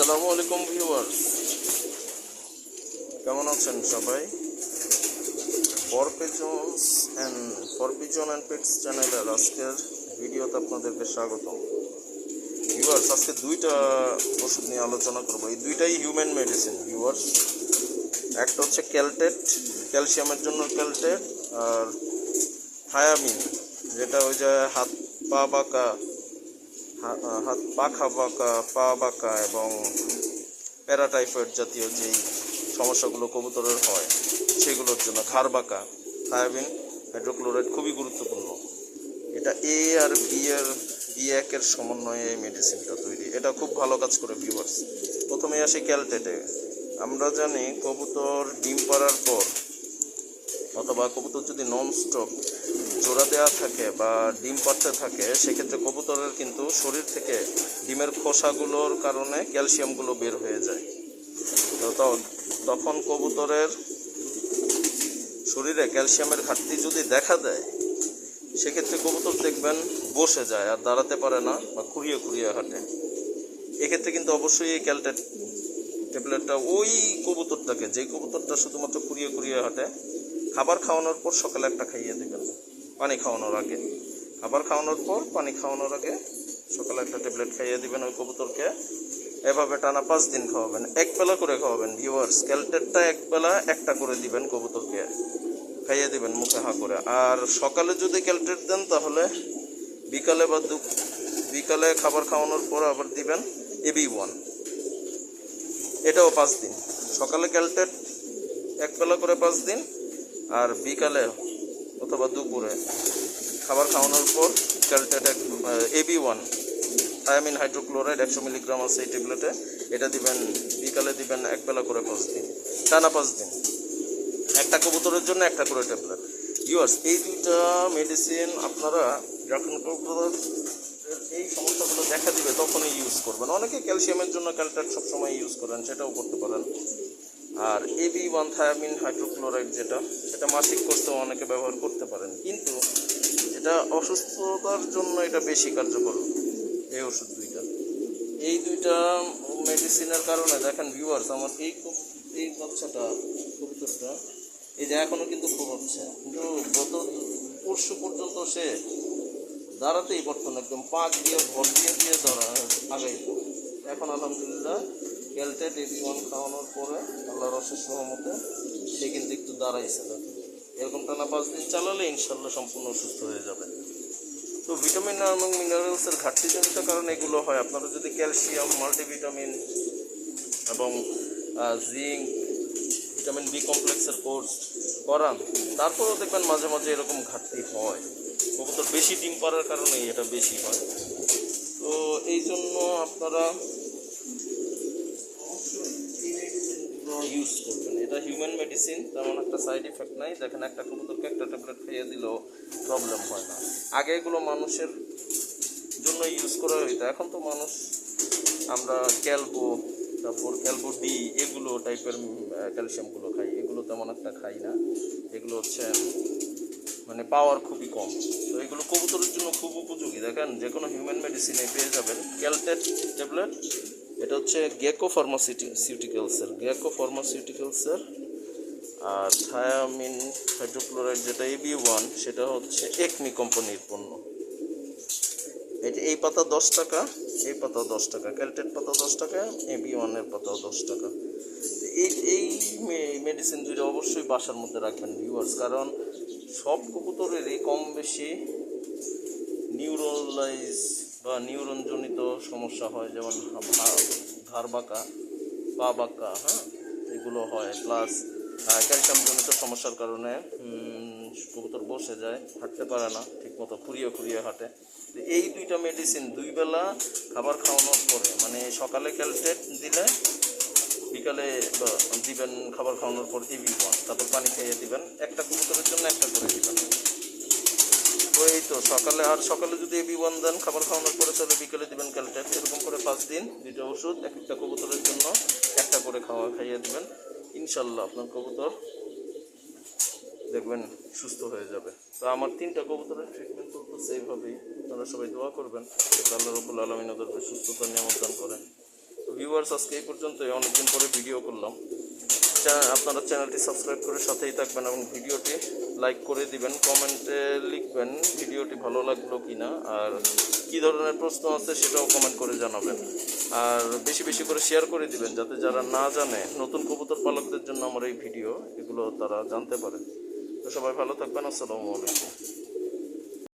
আসসালামু আলাইকুম ভিউয়ার্স, কেমন আছেন সবাই? ফরপিজন অ্যান্ড পেটস চ্যানেলের আজকের ভিডিওতে আপনাদেরকে স্বাগতম। ভিউয়ার্স, আজকে দুইটা ওষুধ নিয়ে আলোচনা করব। এই দুইটাই হিউম্যান মেডিসিন ভিউয়ার্স। একটা হচ্ছে ক্যালটেট, ক্যালসিয়ামের জন্য ক্যালটেট, আর থায়ামিন, যেটা ওই যে হাত পাখা বাঁকা, পা বাঁকা এবং প্যারাটাইফয়েড জাতীয় যেই সমস্যাগুলো কবুতরের হয় সেগুলোর জন্য, ঘাড় বাঁকা, থায়ামিন হাইড্রোক্লোরাইড খুবই গুরুত্বপূর্ণ। এটা এ আর বি একের সমন্বয়ে এই মেডিসিনটা তৈরি। এটা খুব ভালো কাজ করে ভিউয়ার্স। প্রথমে আসি ক্যালটেটে। আমরা জানি কবুতর ডিম পাড়ার পর অথবা কবুতর যদি ননস্টপ জোড়া দেওয়া থাকে বা ডিম পাড়তে থাকে, সেক্ষেত্রে কবুতরের কিন্তু শরীর থেকে ডিমের খোসাগুলোর কারণে ক্যালসিয়ামগুলো বের হয়ে যায়। তো তখন কবুতরের শরীরে ক্যালসিয়ামের ঘাটতি যদি দেখা দেয়, সেক্ষেত্রে কবুতর দেখবেন বসে যায় আর দাঁড়াতে পারে না বা খুঁড়িয়ে খুঁড়িয়ে হাঁটে। এক্ষেত্রে কিন্তু অবশ্যই এই ক্যালটেট ট্যাবলেটটা ওই কবুতরটাকে, যে কবুতরটা শুধুমাত্র খুঁড়িয়ে খুঁড়িয়ে হাঁটে, খাবার খাওয়ানোর পর সকালে একটা খাইয়ে দেবেন, পানি খাওয়ানোর আগে। খাবার খাওয়ানোর পর পানি খাওয়ানোর আগে সকালে একটা ট্যাবলেট খাইয়ে দিবেন ওই কবুতরকে। এভাবে টানা 5 দিন খাওয়াবেন, এক বেলা করে খাওয়াবেন ভিউয়ার্স। ক্যালটেটটা এক বেলা একটা করে দিবেন কবুতরকে, খাইয়ে দিবেন মুখে হাঁ করে। আর সকালে যদি ক্যালটেট দেন তাহলে বিকালে খাবার খাওয়ানোর পর আবার দিবেন AB1, এটাও 5 দিন। সকালে ক্যালটেট এক বেলা করে 5 দিন, আর বিকালে অথবা দুপুরে খাবার খাওয়ানোর পর ক্যালটেট AB1 থায়ামিন হাইড্রোক্লোরাইড 100 মিলিগ্রাম আছে এই ট্যাবলেটে, এটা দিবেন। বিকালে দিবেন এক বেলা করে 5 দিন, টানা 5 দিন, একটা কবুতরের জন্য একটা করে ট্যাবলেট। ভিউয়ার্স, এই দুইটা মেডিসিন আপনারা যখন কবুতরের এই সমস্যাগুলো দেখা দিবে তখনই ইউজ করবেন। অনেকে ক্যালসিয়ামের জন্য ক্যালটেট সবসময় ইউজ করেন, সেটাও করতে পারেন। আর AB1 থায়ামিন হাইড্রোক্লোরাইড সেটা মাসিক কোর্সেও অনেকে ব্যবহার করতে পারেন, কিন্তু এটা অসুস্থতার জন্য এটা বেশি কার্যকর এই ওষুধ দুইটা। এই দুইটা মেডিসিনের কারণে দেখেন ভিউয়ার্স, আমার এই বাচ্চাটা, কবুতরটা, এই যে এখনও কিন্তু ঘুমোচ্ছে, কিন্তু গত পরশু পর্যন্ত সে দাঁড়াতেই পারতো না, একদম পাক দিয়ে ভর দিয়ে ধরা আগাই। এখন আলহামদুলিল্লাহ ক্যালটেট AB1 খাওয়ানোর পরে আল্লাহর অশেষ রহমতে সে কিন্তু একটু দাঁড়াইছে। এরকম টানা 5 দিন চালালে ইনশাল্লাহ সম্পূর্ণ সুস্থ হয়ে যাবে। তো ভিটামিন এবং মিনারেলসের ঘাটতিজনিত কারণে এগুলো হয়। আপনারা যদি ক্যালসিয়াম, মাল্টিভিটামিন এবং জিঙ্ক, ভিটামিন বি কমপ্লেক্সের কোর্স করান, তারপরেও দেখবেন মাঝে মাঝে এরকম ঘাটতি হয়। কবুতর বেশি ডিম পাড়ার কারণেই এটা বেশি হয়। তো এই জন্য আপনারা ইউজ করবেন। এটা হিউম্যান মেডিসিন, তেমন একটা সাইড ইফেক্ট নাই। দেখেন, একটা কবুতরকে একটা ট্যাবলেট খাইয়ে দিলেও প্রবলেম হয় না। আগে এগুলো মানুষের জন্য ইউজ করা হইতো, এখন তো মানুষ আমরা ক্যালবো, তারপর ক্যালবো ডি, এগুলো টাইপের ক্যালসিয়ামগুলো খাই। এগুলো তেমন একটা খাই না। এগুলো হচ্ছে মানে পাওয়ার খুবই কম। তো এগুলো কবুতরের জন্য খুব উপযোগী। দেখেন, যে কোনো হিউম্যান মেডিসিনে পেয়ে যাবেন ক্যালটেট ট্যাবলেট। এটা হচ্ছে গেকো ফার্মাসিউটিক্যালসের। আর থায়ামিন হাইড্রোক্লোরাইড যেটা AB1, সেটা হচ্ছে একমি কোম্পানির পণ্য। এই পাতা 10 টাকা, এই পাতা 10 টাকা, ক্যালটেট পাতা 10 টাকা, AB1 এর পাতাও 10 টাকা। এই মেডিসিন দুইটা অবশ্যই বাসার মধ্যে রাখবেন ভিউয়ার্স, কারণ সব কবুতরেরই কম বেশি নিউরোলাইজ বা নিউরনজনিত সমস্যা হয়, যেমন ঘাড় বাঁকা, পা বাঁকা, এগুলো হয়। প্লাস ক্যালসিয়ামজনিত সমস্যার কারণে কবুতর বসে যায়, হাঁটতে পারে না ঠিকমতো, খুঁড়িয়ে হাঁটে। এই দুইটা মেডিসিন 2 বেলা খাবার খাওয়ানোর পরে, মানে সকালে ক্যালটেট দিলে বিকালে দিবেন খাবার খাওয়ানোর পর AB1, তারপর পানি খাইয়ে দিবেন। একটা কবুতরের জন্য একটা করে দিবেন। তো এই তো সকালে যদি AB1 দেন খাবার খাওয়ানোর পরে, তাহলে বিকেলে দিবেন ক্যালটেট। এরকম করে 5 দিন 2টা ওষুধ এক একটা কবুতরের জন্য একটা করে খাইয়ে দিবেন। ইনশাল্লাহ আপনার কবুতর দেখবেন সুস্থ হয়ে যাবে। তো আমার 3টা কবুতরের ট্রিটমেন্ট চলতেছে এইভাবেই। আপনারা সবাই দোয়া করবেন, আল্লাহ রাব্বুল আলামিন ওদেরকে সুস্থতা নিয়ামত দান করেন। তো ভিউয়ার্স, আজকে এই পর্যন্তই। অনেকদিন পরে ভিডিও করলাম। আপনারা চ্যানেলটি সাবস্ক্রাইব করে সাথেই থাকবেন এবং ভিডিওটি লাইক করে দিবেন, কমেন্টে লিখবেন ভিডিওটি ভালো লাগলো কি না, আর কী ধরনের প্রশ্ন আছে সেটাও কমেন্ট করে জানাবেন। আর বেশি বেশি করে শেয়ার করে দিবেন, যাতে যারা না জানে, নতুন কবুতর পালকদের জন্য আমার এই ভিডিও, এগুলো তারা জানতে পারে। তো সবাই ভালো থাকবেন। আসসালামু আলাইকুম।